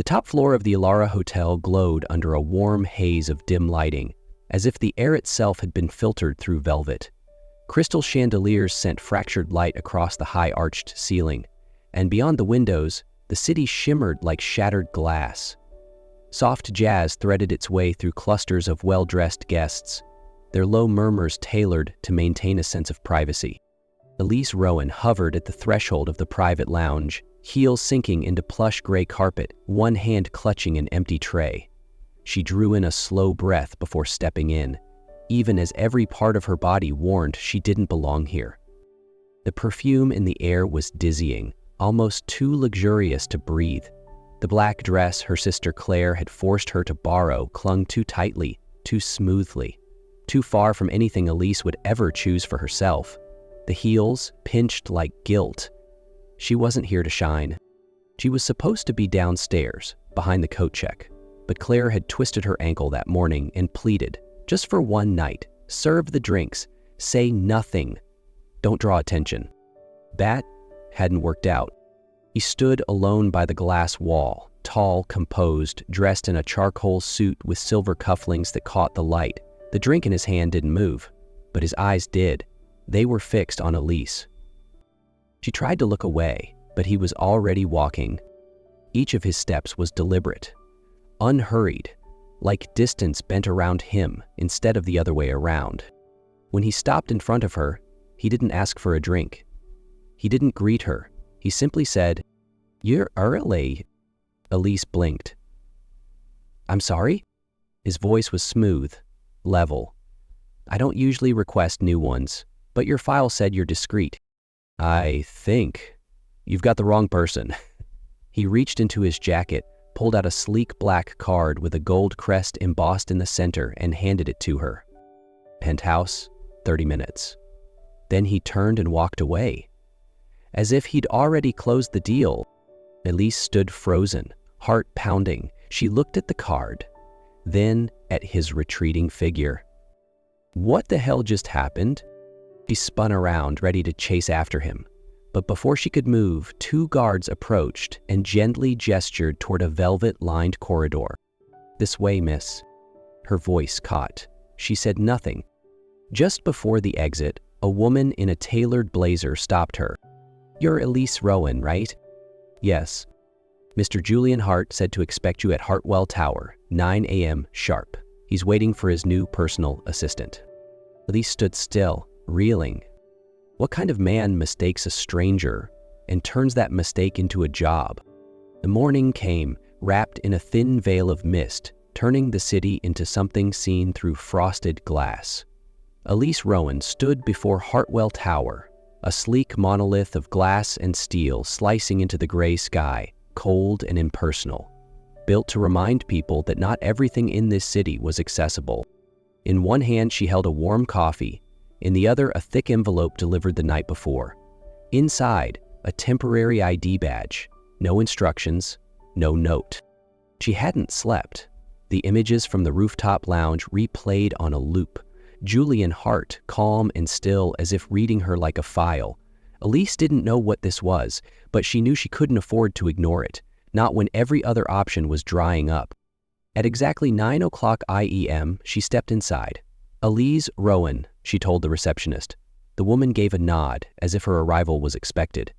The top floor of the Elara Hotel glowed under a warm haze of dim lighting, as if the air itself had been filtered through velvet. Crystal chandeliers sent fractured light across the high-arched ceiling, and beyond the windows, the city shimmered like shattered glass. Soft jazz threaded its way through clusters of well-dressed guests, their low murmurs tailored to maintain a sense of privacy. Elise Rowan hovered at the threshold of the private lounge, heels sinking into plush gray carpet, one hand clutching an empty tray. She drew in a slow breath before stepping in, even as every part of her body warned she didn't belong here. The perfume in the air was dizzying, almost too luxurious to breathe. The black dress her sister Claire had forced her to borrow clung too tightly, too smoothly, too far from anything Elise would ever choose for herself. The heels pinched like guilt. She wasn't here to shine. She was supposed to be downstairs, behind the coat check, but Claire had twisted her ankle that morning and pleaded, just for one night, serve the drinks, say nothing, don't draw attention. That hadn't worked out. He stood alone by the glass wall, tall, composed, dressed in a charcoal suit with silver cufflinks that caught the light. The drink in his hand didn't move, but his eyes did. They were fixed on Elise. She tried to look away, but he was already walking. Each of his steps was deliberate, unhurried, like distance bent around him instead of the other way around. When he stopped in front of her, he didn't ask for a drink. He didn't greet her. He simply said, "You're early." Elise blinked. "I'm sorry?" His voice was smooth, level. "I don't usually request new ones, but your file said you're discreet." "I think you've got the wrong person." He reached into his jacket, pulled out a sleek black card with a gold crest embossed in the center and handed it to her. Penthouse, 30 minutes. Then he turned and walked away. As if he'd already closed the deal, Elise stood frozen, heart pounding. She looked at the card, then at his retreating figure. What the hell just happened? She spun around, ready to chase after him. But before she could move, two guards approached and gently gestured toward a velvet-lined corridor. "This way, miss." Her voice caught. She said nothing. Just before the exit, a woman in a tailored blazer stopped her. "You're Elise Rowan, right?" "Yes." "Mr. Julian Hart said to expect you at Hartwell Tower, 9 a.m. sharp. He's waiting for his new personal assistant." Elise stood still, reeling. What kind of man mistakes a stranger and turns that mistake into a job? The morning came, wrapped in a thin veil of mist, turning the city into something seen through frosted glass. Elise Rowan stood before Hartwell Tower, a sleek monolith of glass and steel slicing into the gray sky, cold and impersonal, built to remind people that not everything in this city was accessible. In one hand she held a warm coffee, in the other a thick envelope delivered the night before. Inside, a temporary ID badge, no instructions, no note. She hadn't slept. The images from the rooftop lounge replayed on a loop. Julian Hart, calm and still as if reading her like a file. Elise didn't know what this was, but she knew she couldn't afford to ignore it, not when every other option was drying up. At exactly 9 o'clock IEM, she stepped inside. "Elise Rowan," she told the receptionist. The woman gave a nod, as if her arrival was expected.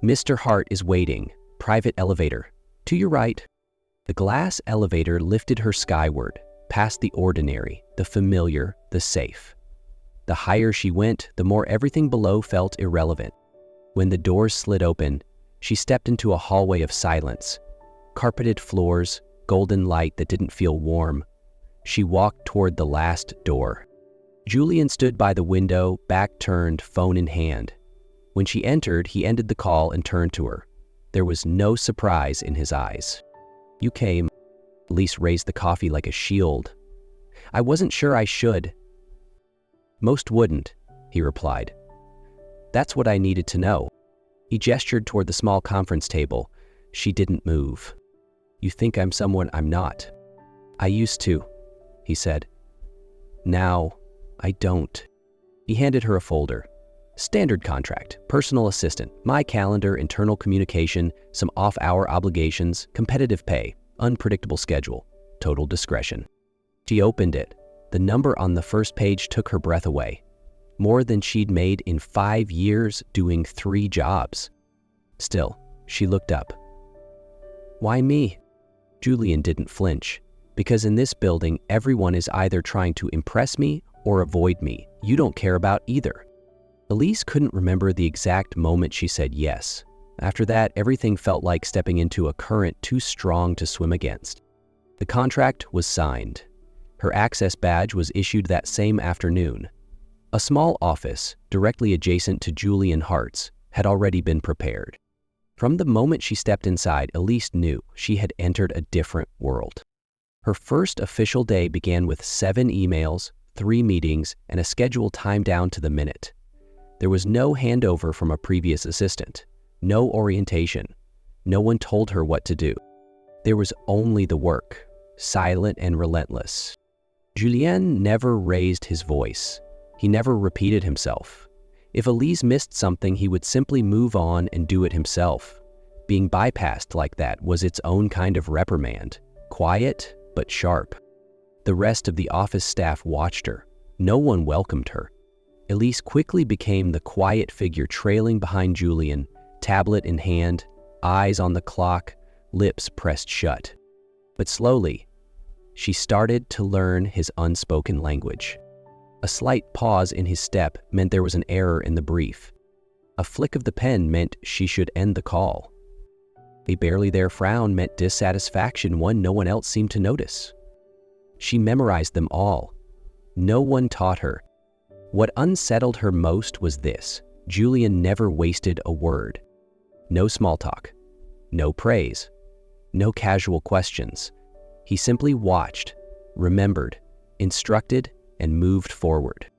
"Mr. Hart is waiting. Private elevator. To your right." The glass elevator lifted her skyward, past the ordinary, the familiar, the safe. The higher she went, the more everything below felt irrelevant. When the doors slid open, she stepped into a hallway of silence. Carpeted floors, golden light that didn't feel warm. She walked toward the last door. Julian stood by the window, back turned, phone in hand. When she entered, he ended the call and turned to her. There was no surprise in his eyes. "You came." Elise raised the coffee like a shield. "I wasn't sure I should." "Most wouldn't," he replied. "That's what I needed to know." He gestured toward the small conference table. She didn't move. "You think I'm someone I'm not." "I used to," he said. "Now, I don't." He handed her a folder. "Standard contract, personal assistant, my calendar, internal communication, some off-hour obligations, competitive pay. unpredictable schedule, total discretion. She opened it. The number on the first page took her breath away. More than she'd made in 5 years doing 3 jobs. Still, she looked up. Why me? Julian didn't flinch. Because in this building, everyone is either trying to impress me or avoid me. You don't care about either. Elise couldn't remember the exact moment she said yes. After that, everything felt like stepping into a current too strong to swim against. The contract was signed. Her access badge was issued that same afternoon. A small office, directly adjacent to Julian Hart's, had already been prepared. From the moment she stepped inside, Elise knew she had entered a different world. Her first official day began with 7 emails, 3 meetings, and a schedule timed down to the minute. There was no handover from a previous assistant, no orientation. No one told her what to do. There was only the work, silent and relentless. Julien never raised his voice. He never repeated himself. If Elise missed something, he would simply move on and do it himself. Being bypassed like that was its own kind of reprimand, quiet but sharp. The rest of the office staff watched her. No one welcomed her. Elise quickly became the quiet figure trailing behind Julian, tablet in hand, eyes on the clock, lips pressed shut. But slowly, she started to learn his unspoken language. A slight pause in his step meant there was an error in the brief. A flick of the pen meant she should end the call. A barely there frown meant dissatisfaction, one no one else seemed to notice. She memorized them all. No one taught her. What unsettled her most was this: Julian never wasted a word. No small talk, no praise, no casual questions. He simply watched, remembered, instructed, and moved forward.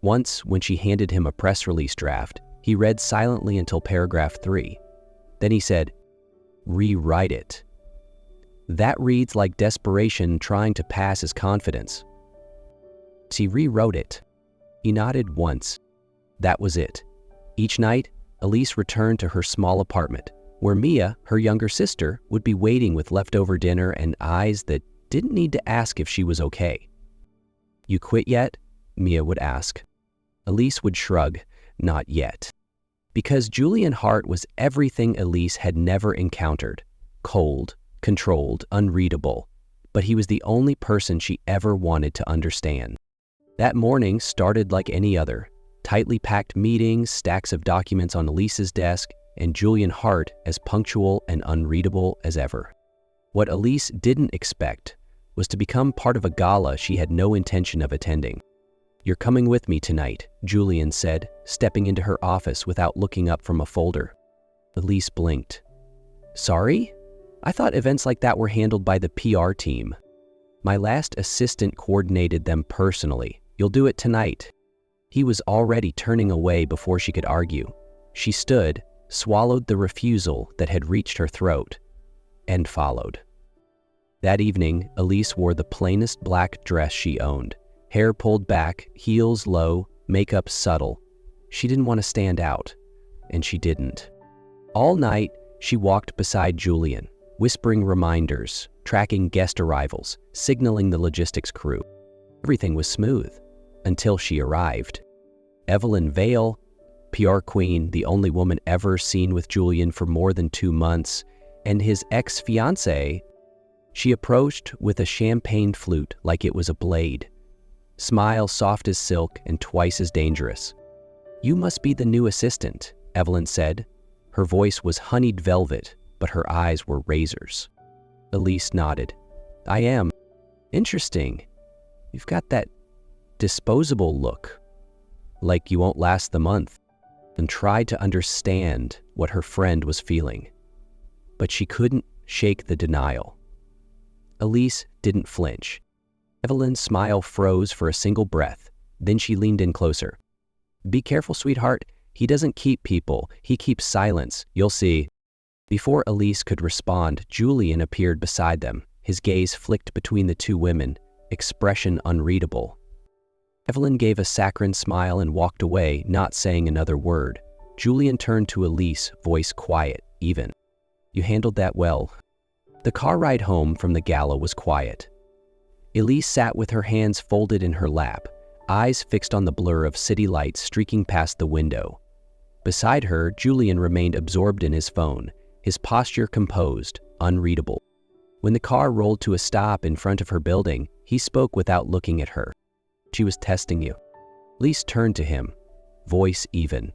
Once, when she handed him a press release draft, he read silently until paragraph 3. Then he said, "Rewrite it." That reads like desperation trying to pass as confidence. He rewrote it. He nodded once. That was it. Each night, Elise returned to her small apartment, where Mia, her younger sister, would be waiting with leftover dinner and eyes that didn't need to ask if she was okay. "You quit yet?" Mia would ask. Elise would shrug, "Not yet." Because Julian Hart was everything Elise had never encountered: cold, controlled, unreadable. But he was the only person she ever wanted to understand. That morning started like any other. Tightly packed meetings, stacks of documents on Elise's desk, and Julian Hart as punctual and unreadable as ever. What Elise didn't expect was to become part of a gala she had no intention of attending. "You're coming with me tonight," Julian said, stepping into her office without looking up from a folder. Elise blinked. "Sorry? I thought events like that were handled by the PR team." "My last assistant coordinated them personally. You'll do it tonight." He was already turning away before she could argue. She stood, swallowed the refusal that had reached her throat, and followed. That evening, Elise wore the plainest black dress she owned. Hair pulled back, heels low, makeup subtle. She didn't want to stand out, and she didn't. All night, she walked beside Julian, whispering reminders, tracking guest arrivals, signaling the logistics crew. Everything was smooth, until she arrived. Evelyn Vale, PR queen, the only woman ever seen with Julian for more than 2 months, and his ex-fiancé. She approached with a champagne flute like it was a blade. Smile soft as silk and twice as dangerous. "You must be the new assistant," Evelyn said. Her voice was honeyed velvet, but her eyes were razors. Elise nodded. "I am." "Interesting. You've got that disposable look, like you won't last the month," and tried to understand what her friend was feeling. But she couldn't shake the denial. Elise didn't flinch. Evelyn's smile froze for a single breath. Then she leaned in closer. "Be careful, sweetheart. He doesn't keep people. He keeps silence. You'll see." Before Elise could respond, Julian appeared beside them. His gaze flicked between the two women, expression unreadable. Evelyn gave a saccharine smile and walked away, not saying another word. Julian turned to Elise, voice quiet, even. "You handled that well." The car ride home from the gala was quiet. Elise sat with her hands folded in her lap, eyes fixed on the blur of city lights streaking past the window. Beside her, Julian remained absorbed in his phone, his posture composed, unreadable. When the car rolled to a stop in front of her building, he spoke without looking at her. "She was testing you." Elise turned to him, voice even.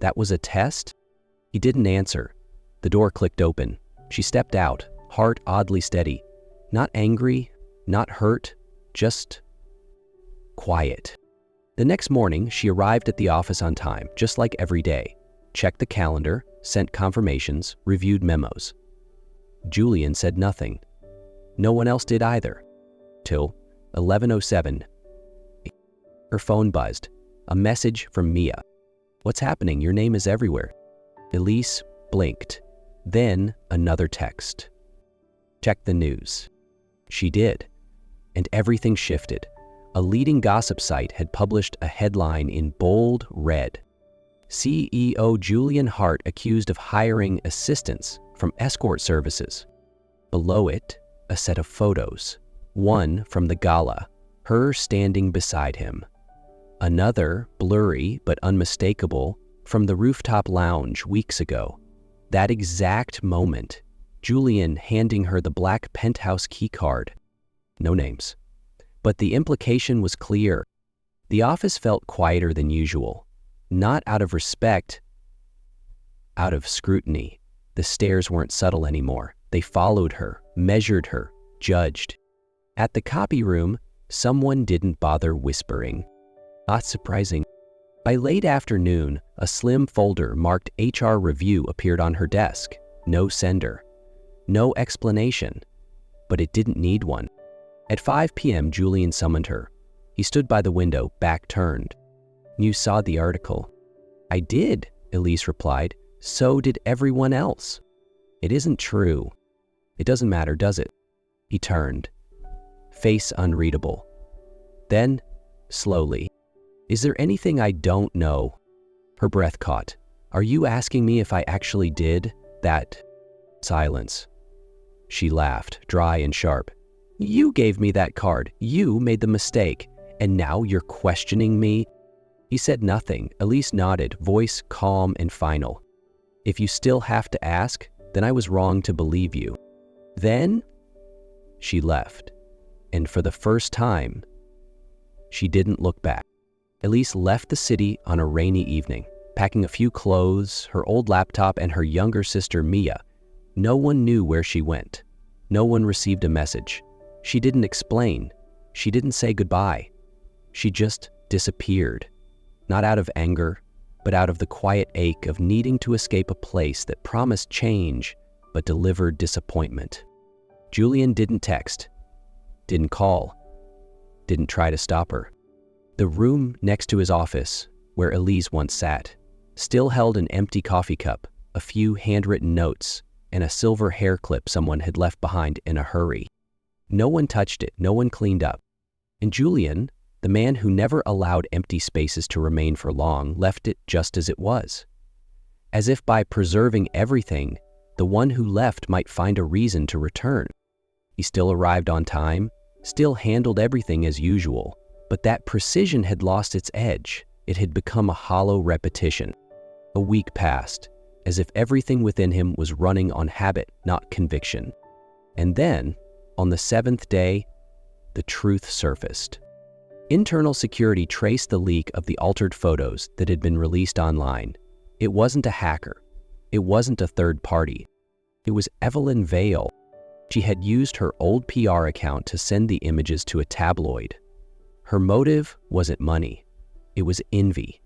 "That was a test?" He didn't answer. The door clicked open. She stepped out, heart oddly steady. Not angry, not hurt, just quiet. The next morning, she arrived at the office on time, just like every day. Checked the calendar, sent confirmations, reviewed memos. Julian said nothing. No one else did either. Till 11:07. Her phone buzzed. A message from Mia. "What's happening? Your name is everywhere." Elise blinked. Then another text. "Check the news." She did. And everything shifted. A leading gossip site had published a headline in bold red. CEO Julian Hart accused of hiring assistants from escort services. Below it, a set of photos. One from the gala, her standing beside him. Another, blurry but unmistakable, from the rooftop lounge weeks ago. That exact moment, Julian handing her the black penthouse keycard. No names. But the implication was clear. The office felt quieter than usual. Not out of respect, out of scrutiny. The stares weren't subtle anymore. They followed her, measured her, judged. At the copy room, someone didn't bother whispering. Not surprising. By late afternoon, a slim folder marked HR review appeared on her desk. No sender. No explanation. But it didn't need one. At 5 p.m., Julian summoned her. He stood by the window, back turned. "You saw the article." "I did," Elise replied. "So did everyone else." "It isn't true." "It doesn't matter, does it?" He turned, face unreadable. Then, slowly, "Is there anything I don't know?" Her breath caught. "Are you asking me if I actually did that?" Silence. She laughed, dry and sharp. "You gave me that card. You made the mistake. And now you're questioning me?" He said nothing. Elise nodded, voice calm and final. "If you still have to ask, then I was wrong to believe you." Then she left. And for the first time, she didn't look back. Elise left the city on a rainy evening, packing a few clothes, her old laptop, and her younger sister Mia. No one knew where she went. No one received a message. She didn't explain. She didn't say goodbye. She just disappeared. Not out of anger, but out of the quiet ache of needing to escape a place that promised change, but delivered disappointment. Julian didn't text, didn't call, didn't try to stop her. The room next to his office, where Elise once sat, still held an empty coffee cup, a few handwritten notes, and a silver hair clip someone had left behind in a hurry. No one touched it, no one cleaned up. And Julian, the man who never allowed empty spaces to remain for long, left it just as it was. As if by preserving everything, the one who left might find a reason to return. He still arrived on time, still handled everything as usual, but that precision had lost its edge. It had become a hollow repetition. A week passed, as if everything within him was running on habit, not conviction. And then, on the 7th day, the truth surfaced. Internal security traced the leak of the altered photos that had been released online. It wasn't a hacker. It wasn't a third party. It was Evelyn Vale. She had used her old PR account to send the images to a tabloid. Her motive wasn't money. It was envy.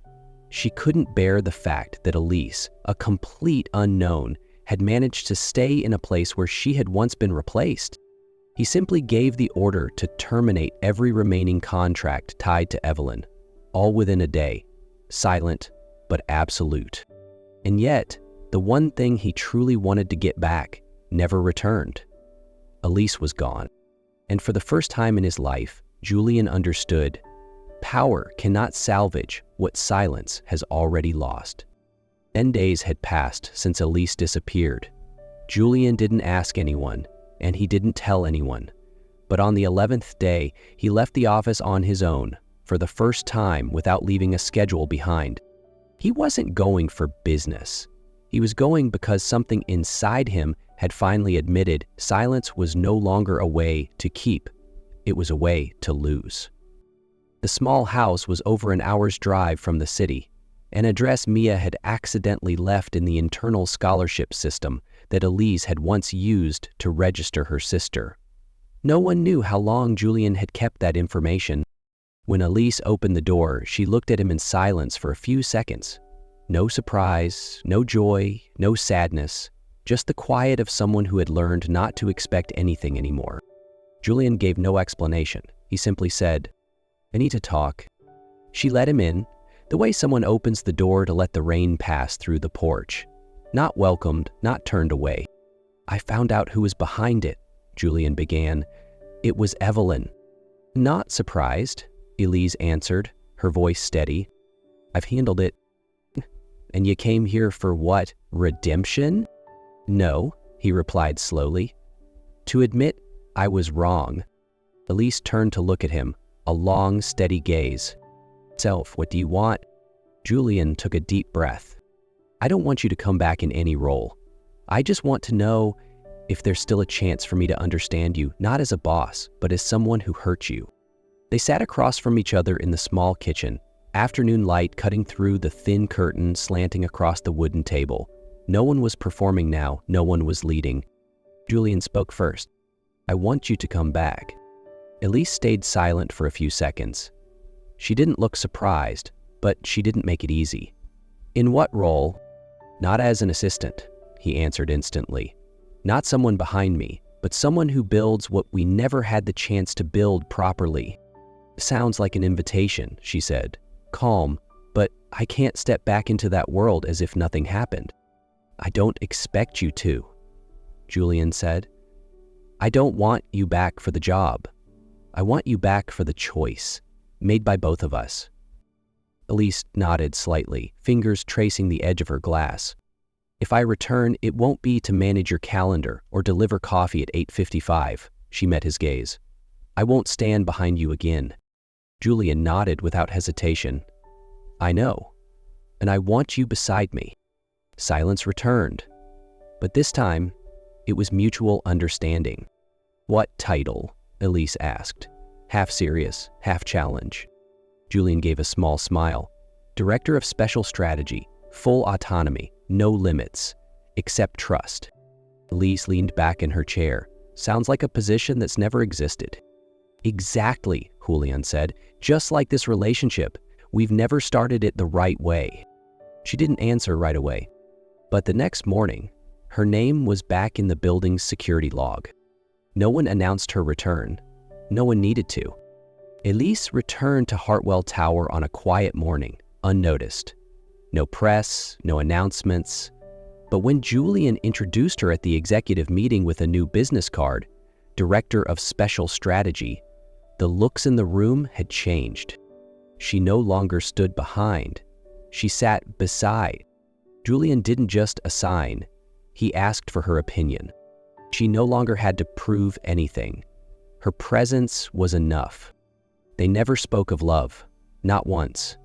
She couldn't bear the fact that Elise, a complete unknown, had managed to stay in a place where she had once been replaced. He simply gave the order to terminate every remaining contract tied to Evelyn, all within a day, silent but absolute. And yet, the one thing he truly wanted to get back never returned. Elise was gone. And for the first time in his life, Julian understood, power cannot salvage what silence has already lost. 10 days had passed since Elise disappeared. Julian didn't ask anyone, and he didn't tell anyone. But on the 11th day, he left the office on his own, for the first time without leaving a schedule behind. He wasn't going for business. He was going because something inside him had finally admitted silence was no longer a way to keep. It was a way to lose. The small house was over an hour's drive from the city, an address Mia had accidentally left in the internal scholarship system that Elise had once used to register her sister. No one knew how long Julian had kept that information. When Elise opened the door, she looked at him in silence for a few seconds. No surprise, no joy, no sadness, just the quiet of someone who had learned not to expect anything anymore. Julian gave no explanation. He simply said, "I need to talk." She let him in, the way someone opens the door to let the rain pass through the porch. Not welcomed, not turned away. "I found out who was behind it," Julian began. "It was Evelyn." "Not surprised," Elise answered, her voice steady. "I've handled it." "And you came here for what? Redemption?" "No," he replied slowly. "To admit I was wrong." Elise turned to look at him, a long, steady gaze. "Self, what do you want?" Julian took a deep breath. "I don't want you to come back in any role. I just want to know if there's still a chance for me to understand you, not as a boss, but as someone who hurt you." They sat across from each other in the small kitchen, afternoon light cutting through the thin curtain slanting across the wooden table. No one was performing now, no one was leading. Julian spoke first. "I want you to come back." Elise stayed silent for a few seconds. She didn't look surprised, but she didn't make it easy. "In what role?" "Not as an assistant," he answered instantly. "Not someone behind me, but someone who builds what we never had the chance to build properly." "Sounds like an invitation," she said, calm, "but I can't step back into that world as if nothing happened." "I don't expect you to," Julian said. "I don't want you back for the job. I want you back for the choice, made by both of us." Elise nodded slightly, fingers tracing the edge of her glass. "If I return, it won't be to manage your calendar or deliver coffee at 8:55, she met his gaze. "I won't stand behind you again." Julian nodded without hesitation. "I know, and I want you beside me." Silence returned, but this time, it was mutual understanding. "What title?" Elise asked, half serious, half challenge. Julian gave a small smile. "Director of Special Strategy, full autonomy, no limits, except trust." Elise leaned back in her chair. "Sounds like a position that's never existed." "Exactly," Julian said. "Just like this relationship, we've never started it the right way." She didn't answer right away. But the next morning, her name was back in the building's security log. No one announced her return. No one needed to. Elise returned to Hartwell Tower on a quiet morning, unnoticed. No press, no announcements. But when Julian introduced her at the executive meeting with a new business card, Director of Special Strategy, the looks in the room had changed. She no longer stood behind. She sat beside. Julian didn't just assign. He asked for her opinion. She no longer had to prove anything. Her presence was enough. They never spoke of love, not once.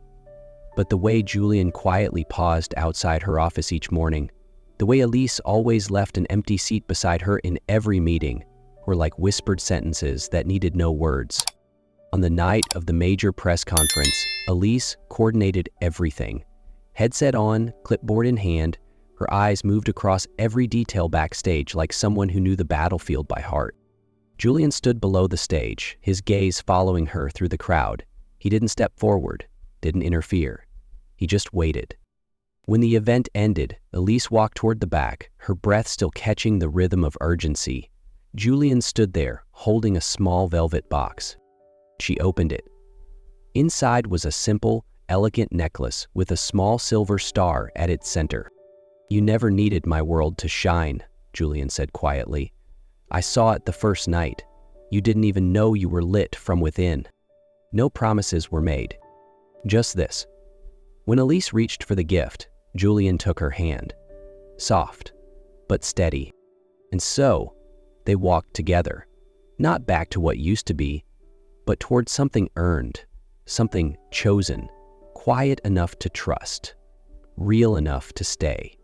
But the way Julian quietly paused outside her office each morning, the way Elise always left an empty seat beside her in every meeting, were like whispered sentences that needed no words. On the night of the major press conference, Elise coordinated everything. Headset on, clipboard in hand, her eyes moved across every detail backstage like someone who knew the battlefield by heart. Julian stood below the stage, his gaze following her through the crowd. He didn't step forward, didn't interfere. He just waited. When the event ended, Elise walked toward the back, her breath still catching the rhythm of urgency. Julian stood there, holding a small velvet box. She opened it. Inside was a simple, elegant necklace with a small silver star at its center. "You never needed my world to shine," Julian said quietly. "I saw it the first night. You didn't even know you were lit from within." No promises were made. Just this. When Elise reached for the gift, Julian took her hand. Soft, but steady. And so, They walked together, not back to what used to be, but toward something earned, something chosen, quiet enough to trust, real enough to stay.